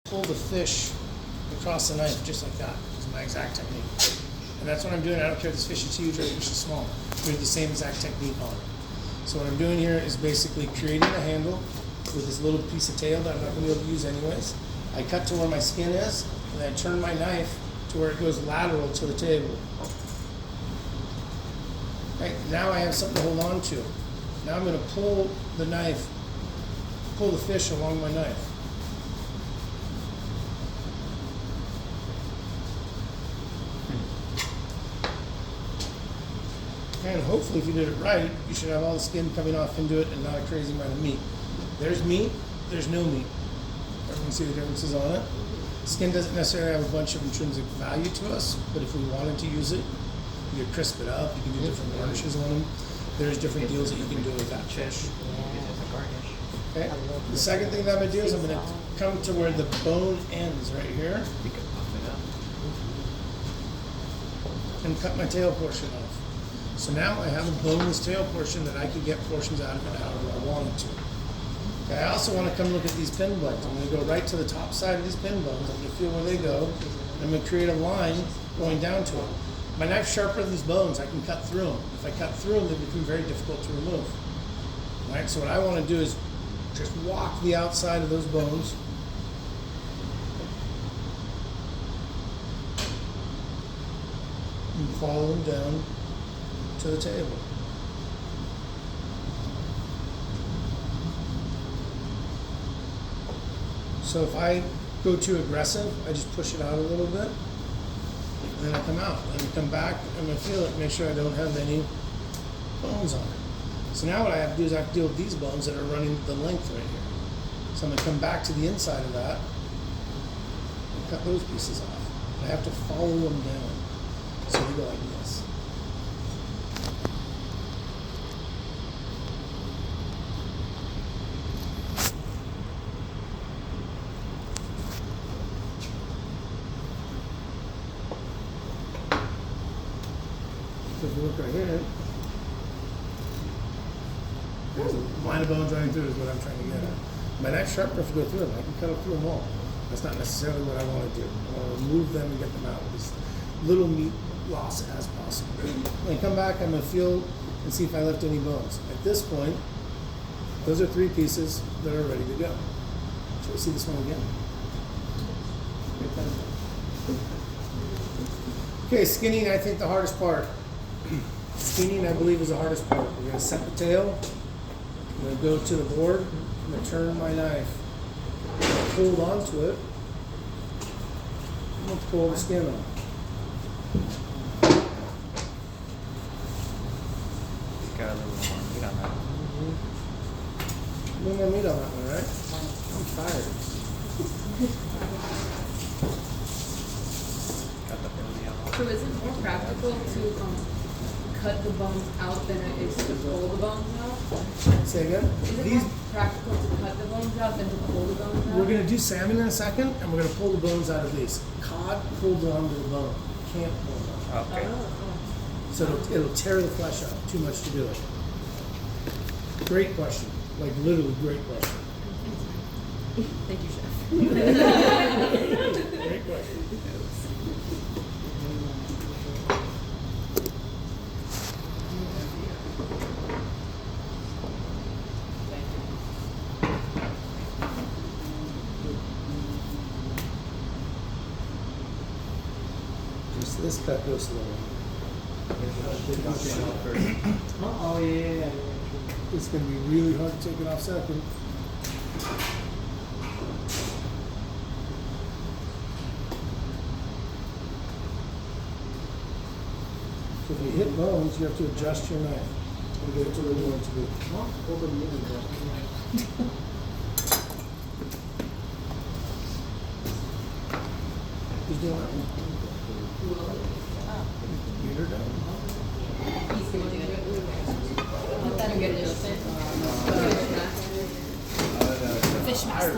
pull the fish across the knife just like that. It's my exact technique. And that's what I'm doing. I don't care if this fish is huge or if this fish is small. I'm doing the same exact technique on it. So what I'm doing here is basically creating a handle with this little piece of tail that I'm not going to be able to use anyways. I cut to where my skin is, and then I turn my knife to where it goes lateral to the table. Right, now I have something to hold on to. Now I'm going to pull the knife, pull the fish along my knife. And hopefully if you did it right, you should have all the skin coming off into it and not a crazy amount of meat. There's meat, there's no meat. Everyone see the differences on it? Skin doesn't necessarily have a bunch of intrinsic value to us, but if we wanted to use it, you could crisp it up, you can do different garnishes on them. There's different deals that you can do with that fish. Okay. The second thing that I'm going to do is I'm going to come to where the bone ends right here and cut my tail portion off. So now I have a boneless tail portion that I can get portions out of it however I wanted to. Okay, I also want to come look at these pin bones. I'm going to go right to the top side of these pin bones. I'm going to feel where they go. I'm going to create a line going down to them. My knife's sharper than these bones. I can cut through them. If I cut through them, they become very difficult to remove. All right, so what I want to do is just walk the outside of those bones. And follow them down to the table. So if I go too aggressive, I just push it out a little bit, and then I come out. And I come back, I'm going to feel it, make sure I don't have any bones on it. So now what I have to do is I have to deal with these bones that are running the length right here. So I'm going to come back to the inside of that and cut those pieces off. I have to follow them down. So they go like this. So if you look right here, there's a line of bones running through is what I'm trying to get at. My knife's sharp enough to go through them. I can cut up through them all. That's not necessarily what I want to do. I want to remove them and get them out with as little meat loss as possible. When I come back, I'm going to feel and see if I left any bones. At this point, those are 3 pieces that are ready to go. Should we see this one again? Okay, skinning, I think the hardest part. Skinning, I believe, is the hardest part. We're going to set the tail. I'm going to go to the board. I'm going to turn my knife. I'm going to hold onto it. I'm going to pull the skin off. Got a little more meat on that. A little more meat on that one, right? I'm tired. Got the belly on. So is it more practical to cut the bones out than it is to pull the bones out? Say again? Is it more practical to cut the bones out than to pull the bones out? We're going to do salmon in a second, and we're going to pull the bones out of these. Cod pulls onto the bone. Can't pull it out. Okay. So it'll tear the flesh out. Too much to do it. Great question. Like literally great question. Thank you, Chef. Great question. Just this cut goes slow. Oh, yeah. It's going to be really hard to take it off second. So if you hit bones, you have to adjust your knife and get it to where you want it to be. Who's doing that one? Get her done. Fish master.